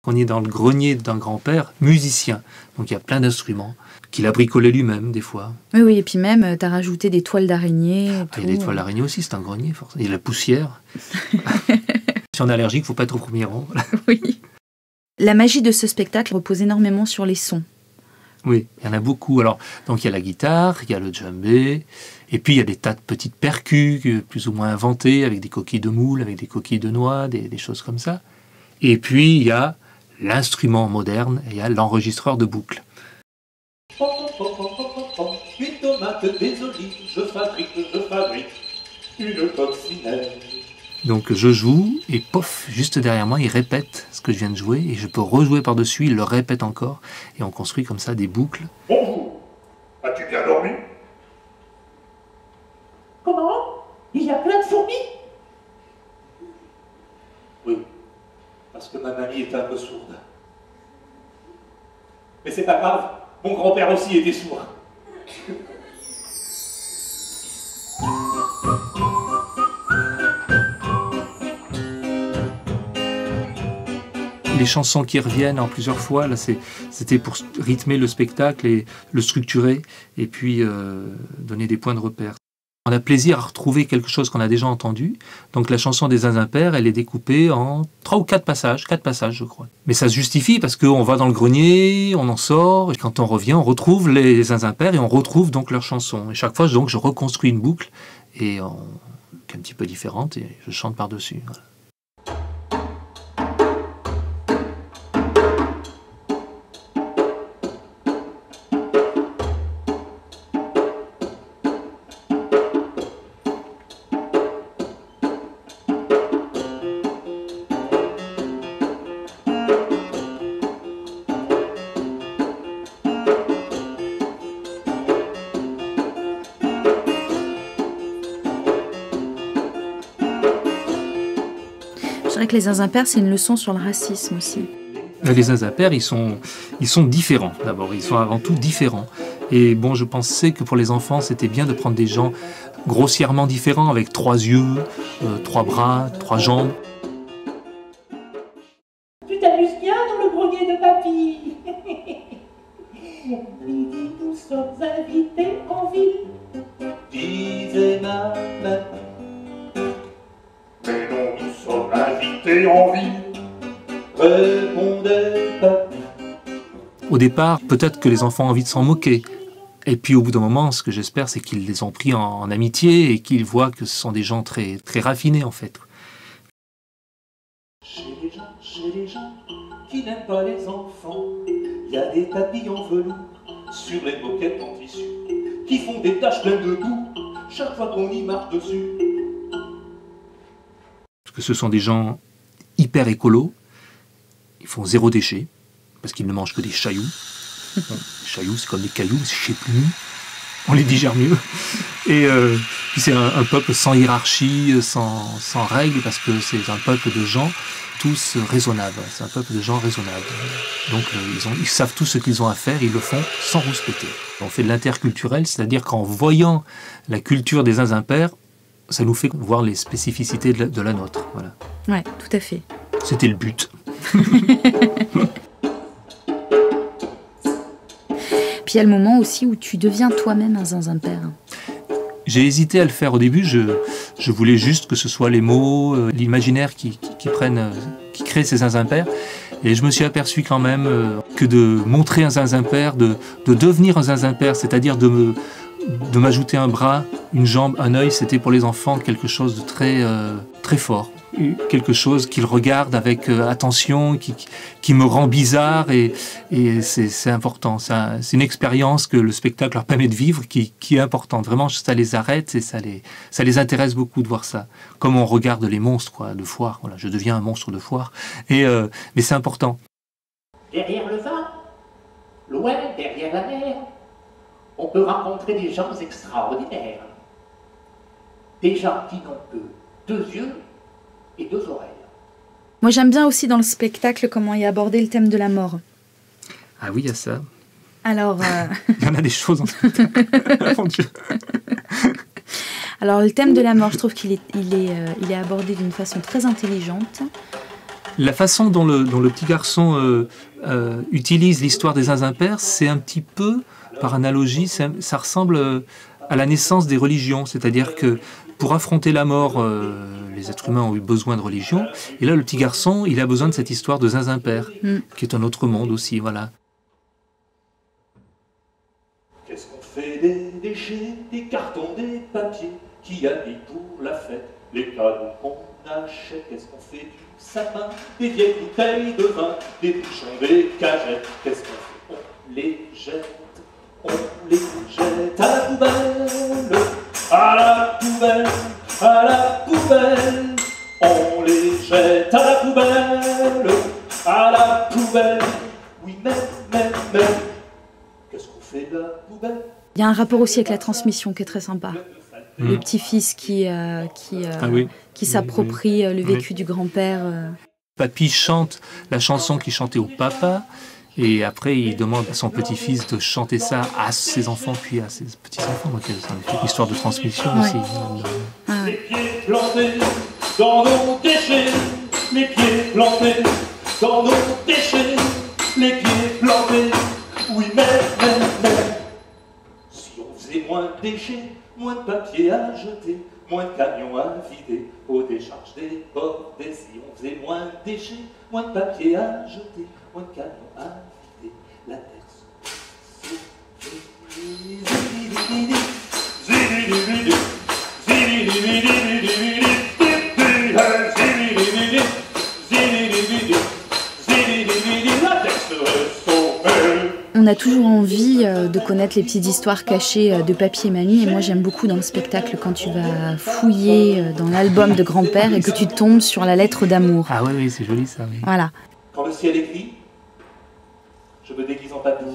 On est dans le grenier d'un grand-père musicien. Donc il y a plein d'instruments qu'il a bricolé lui-même des fois. Oui, oui, et puis même, tu as rajouté des toiles d'araignée. Il y a des toiles d'araignée aussi, c'est un grenier, forcément. Il y a la poussière. Si on est allergique, il ne faut pas être au premier rang. Oui. La magie de ce spectacle repose énormément sur les sons. Oui, il y en a beaucoup. Alors, donc il y a la guitare, il y a le djembé, et puis il y a des tas de petites percus, plus ou moins inventées, avec des coquilles de moule, avec des coquilles de noix, des choses comme ça. Et puis il y a l'instrument moderne, et il y a l'enregistreur de boucles. Une tomate, des olives, je fabrique une coccinelle. Donc je joue, et pof, juste derrière moi, il répète ce que je viens de jouer, et je peux rejouer par-dessus, il le répète encore, et on construit comme ça des boucles. Bonjour, as-tu bien dormi? Comment? Il y a plein de fourmis? Oui, parce que ma mamie est un peu sourde. Mais c'est pas grave, mon grand-père aussi était sourd. Les chansons qui reviennent en plusieurs fois, là, c'était pour rythmer le spectacle et le structurer, et puis donner des points de repère. On a plaisir à retrouver quelque chose qu'on a déjà entendu. Donc la chanson des Zinzins Pères, elle est découpée en 3 ou 4 passages je crois. Mais ça se justifie parce qu'on va dans le grenier, on en sort, et quand on revient, on retrouve les Zinzins Pères et on retrouve donc leur chanson. Et chaque fois, donc, je reconstruis une boucle qui est un petit peu différente et je chante par-dessus. Voilà. Je dirais que les Zinzins Pères, c'est une leçon sur le racisme aussi. Les Zinzins Pères, ils sont différents d'abord, ils sont avant tout différents. Et bon, je pensais que pour les enfants, c'était bien de prendre des gens grossièrement différents, avec 3 yeux, 3 bras, 3 jambes. Tu t'amuses bien dans le grenier de papy. Midi, nous sommes invités en ville, Disait ma mère. Mais non, nous sommes invités en ville, répondait papy. Au départ, peut-être que les enfants ont envie de s'en moquer. Et puis au bout d'un moment, ce que j'espère, c'est qu'ils les ont pris en amitié et qu'ils voient que ce sont des gens très, très raffinés en fait. Chez les gens qui n'aiment pas les enfants, il y a des tapis en velours sur les moquettes en tissu qui font des taches pleines de boue chaque fois qu'on y marche dessus. Parce que ce sont des gens hyper écolos, ils font 0 déchet, parce qu'ils ne mangent que des chailloux. Bon, les chailloux, c'est comme des cailloux, c'est plus mou, on les digère mieux. Et puis c'est un peuple sans hiérarchie, sans règles, parce que c'est un peuple de gens tous raisonnables. C'est un peuple de gens raisonnables. Donc ils savent tout ce qu'ils ont à faire, ils le font sans rouspéter. On fait de l'interculturel, c'est-à-dire qu'en voyant la culture des Zinzins Pères, ça nous fait voir les spécificités de la nôtre. Voilà. Ouais, tout à fait. C'était le but. Puis il y a le moment aussi où tu deviens toi-même un Zinzin Père. J'ai hésité à le faire au début, je voulais juste que ce soit les mots, l'imaginaire qui crée ces Zinzins Pères. Et je me suis aperçu quand même que de montrer un Zinzin Père, de devenir un Zinzin Père, c'est-à-dire de m'ajouter un bras, une jambe, un œil, c'était pour les enfants quelque chose de très, très fort. Quelque chose qu'ils regardent avec attention, qui me rend bizarre et c'est important. C'est une expérience que le spectacle leur permet de vivre qui est importante. Vraiment, ça les arrête et ça les intéresse beaucoup de voir ça. Comme on regarde les monstres quoi, de foire. Voilà, je deviens un monstre de foire. Mais c'est important. derrière le vin, loin derrière la mer, on peut rencontrer des gens extraordinaires. Des gens qui n'ont que 2 yeux et 2 oreilles. Moi, j'aime bien aussi dans le spectacle comment il y a abordé le thème de la mort. Ah oui, il y a ça. Alors, il y en a des choses en spectacle. Mon Dieu. Alors, le thème de la mort, je trouve qu'il est abordé d'une façon très intelligente. La façon dont le petit garçon utilise l'histoire des zinzins pères, c'est un petit peu, par analogie, ça ressemble à la naissance des religions. C'est-à-dire que pour affronter la mort, les êtres humains ont eu besoin de religion. Et là, le petit garçon, il a besoin de cette histoire de zinzin père, qui est un autre monde aussi, voilà. Qu'est-ce qu'on fait des déchets, des cartons, des papiers qui habillent pour la fête, les cadeaux qu'on achète? Qu'est-ce qu'on fait du sapin, des vieilles bouteilles de vin, des bouchons, des cagettes? Qu'est-ce qu'on fait? On les jette à la poubelle, à la poubelle, à la poubelle. On les jette à la poubelle, à la poubelle. Oui, mais, qu'est-ce qu'on fait de la poubelle? Il y a un rapport aussi avec la transmission qui est très sympa. Le petit-fils qui s'approprie le vécu du grand-père. Papy chante la chanson qu'il chantait au papa, et après il demande à son petit-fils de chanter ça à ses enfants, puis à ses petits-enfants. Donc c'est une histoire de transmission aussi. Les pieds plantés dans nos déchets, les pieds plantés dans nos déchets, les pieds plantés. Oui, mais, si on faisait moins de déchets, moins de papier à jeter, moins de camions à vider, aux décharges débordées. Si on faisait moins de déchets, moins de papier à jeter, moins de camions à vider, la terre On a toujours envie de connaître les petites histoires cachées de papy et mamie. Et moi, j'aime beaucoup dans le spectacle quand tu vas fouiller dans l'album de grand-père et que tu tombes sur la lettre d'amour. Ah oui, c'est joli ça. Oui. Voilà. Quand le ciel est gris, je me déguise en papy.